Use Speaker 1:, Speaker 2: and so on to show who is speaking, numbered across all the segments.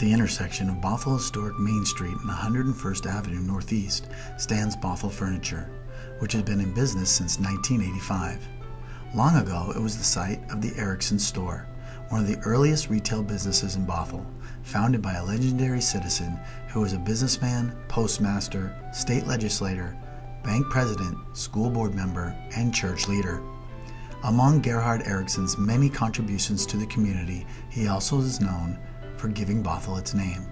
Speaker 1: the intersection of Bothell Historic Main Street and 101st Avenue Northeast stands Bothell Furniture, which has been in business since 1985. Long ago, it was the site of the Erickson store, one of the earliest retail businesses in Bothell, founded by a legendary citizen who was a businessman, postmaster, state legislator, bank president, school board member, and church leader. Among Gerhard Erickson's many contributions to the community, he also is known for giving Bothell its name.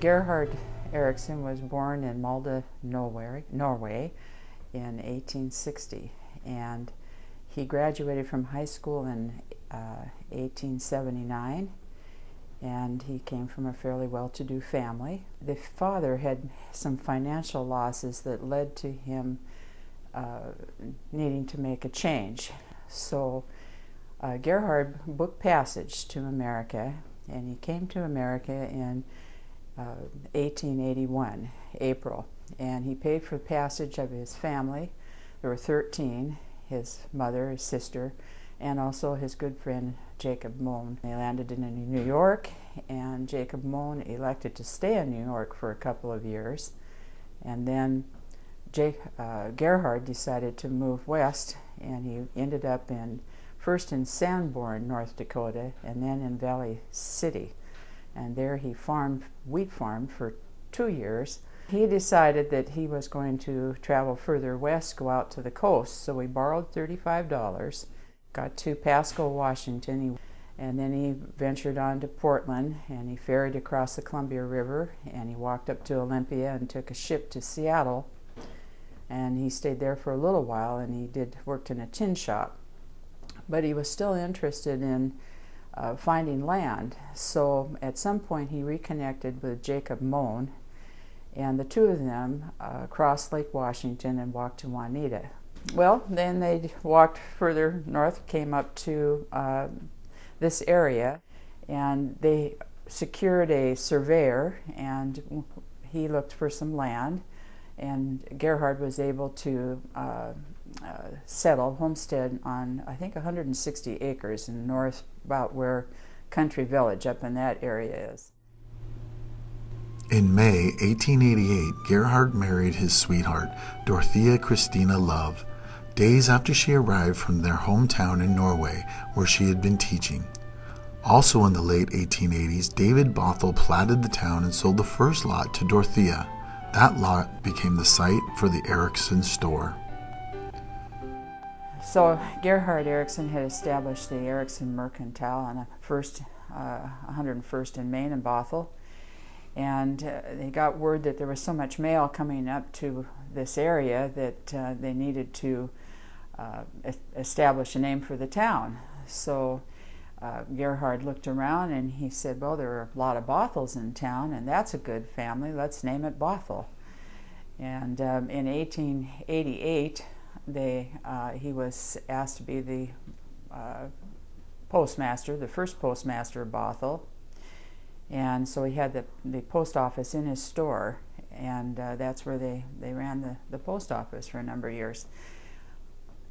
Speaker 2: Gerhard Erickson was born in Molde, Norway in 1860, and he graduated from high school in 1879, and he came from a fairly well-to-do family. The father had some financial losses that led to him needing to make a change. So Gerhard booked passage to America, and he came to America in 1881, April, and he paid for the passage of his family. There were 13, his mother, his sister, and also his good friend Jacob Mohn. They landed in New York, and Jacob Mohn elected to stay in New York for a couple of years, and then Gerhard decided to move west, and he ended up first in Sanborn, North Dakota, and then in Valley City. And there he wheat farmed for 2 years. He decided that he was going to travel further west, go out to the coast, so he borrowed $35, got to Pasco, Washington, and then he ventured on to Portland, and he ferried across the Columbia River, and he walked up to Olympia and took a ship to Seattle. And he stayed there for a little while, and he worked in a tin shop. But he was still interested in finding land. So at some point he reconnected with Jacob Mohn, and the two of them crossed Lake Washington and walked to Juanita. Well, then they walked further north, came up to this area, and they secured a surveyor, and he looked for some land. And Gerhard was able to homestead on, I think, 160 acres in the north, about where Country Village up in that area is.
Speaker 1: In May 1888, Gerhard married his sweetheart, Dorothea Christina Love, days after she arrived from their hometown in Norway, where she had been teaching. Also in the late 1880s, David Bothell platted the town and sold the first lot to Dorothea. That lot became the site for the Erickson store.
Speaker 2: So Gerhard Erickson had established the Erickson Mercantile on 101st and Main in Bothell, and they got word that there was so much mail coming up to this area that they needed to establish a name for the town. So Gerhard looked around and he said, well, there are a lot of Bothells in town, and that's a good family. Let's name it Bothell. And in 1888, he was asked to be the postmaster, the first postmaster of Bothell. And so he had the post office in his store, and that's where they ran the post office for a number of years.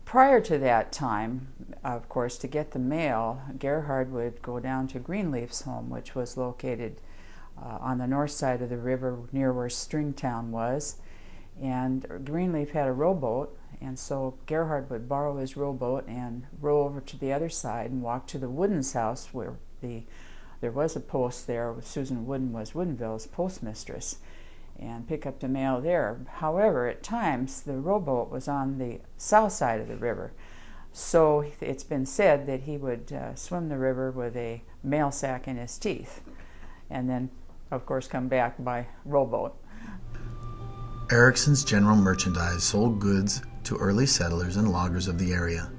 Speaker 2: Prior to that time, of course, to get the mail, Gerhard would go down to Greenleaf's home, which was located on the north side of the river near where Stringtown was. And Greenleaf had a rowboat, and so Gerhard would borrow his rowboat and row over to the other side and walk to the Woodens' house, where there was a post there. Susan Wooden was Woodenville's postmistress, and pick up the mail there. However, at times the rowboat was on the south side of the river, so it's been said that he would swim the river with a mail sack in his teeth, and then of course come back by rowboat.
Speaker 1: Erickson's general merchandise sold goods to early settlers and loggers of the area.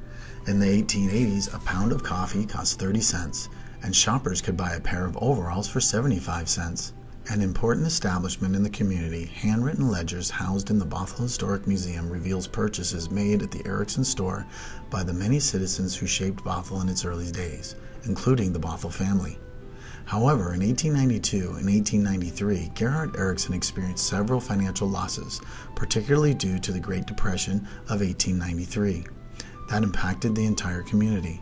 Speaker 1: In the 1880s, a pound of coffee cost 30 cents, and shoppers could buy a pair of overalls for 75 cents. An important establishment in the community, handwritten ledgers housed in the Bothell Historic Museum reveals purchases made at the Erickson store by the many citizens who shaped Bothell in its early days, including the Bothell family. However, in 1892 and 1893, Gerhard Erickson experienced several financial losses, particularly due to the Great Depression of 1893. That impacted the entire community.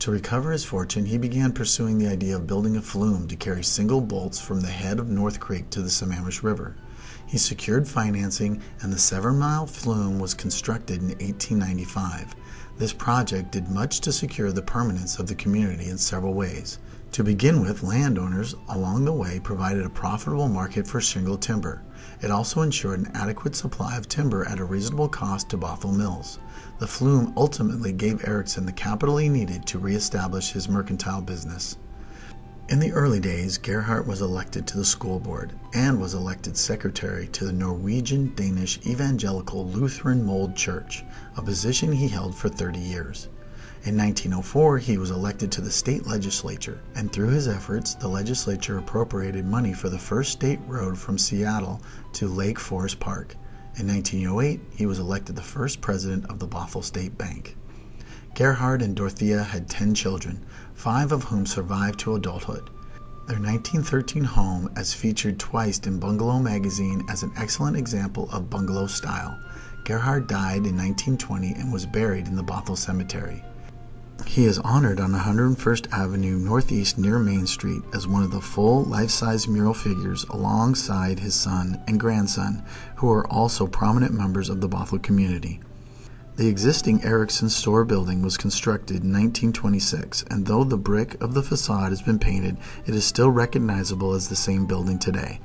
Speaker 1: To recover his fortune, he began pursuing the idea of building a flume to carry single bolts from the head of North Creek to the Sammamish River. He secured financing, and the 7-mile flume was constructed in 1895. This project did much to secure the permanence of the community in several ways. To begin with, landowners along the way provided a profitable market for shingle timber. It also ensured an adequate supply of timber at a reasonable cost to Bothell Mills. The flume ultimately gave Erickson the capital he needed to reestablish his mercantile business. In the early days, Gerhard was elected to the school board and was elected secretary to the Norwegian-Danish Evangelical Lutheran Mold Church, a position he held for 30 years. In 1904, he was elected to the state legislature, and through his efforts, the legislature appropriated money for the first state road from Seattle to Lake Forest Park. In 1908, he was elected the first president of the Bothell State Bank. Gerhard and Dorothea had 10 children, 5 of whom survived to adulthood. Their 1913 home is featured twice in Bungalow magazine as an excellent example of bungalow style. Gerhard died in 1920 and was buried in the Bothell Cemetery. He is honored on 101st Avenue Northeast near Main Street as one of the full life-size mural figures alongside his son and grandson, who are also prominent members of the Bothell community. The existing Erickson store building was constructed in 1926, and though the brick of the facade has been painted, it is still recognizable as the same building today.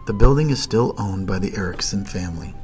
Speaker 1: The building is still owned by the Erickson family.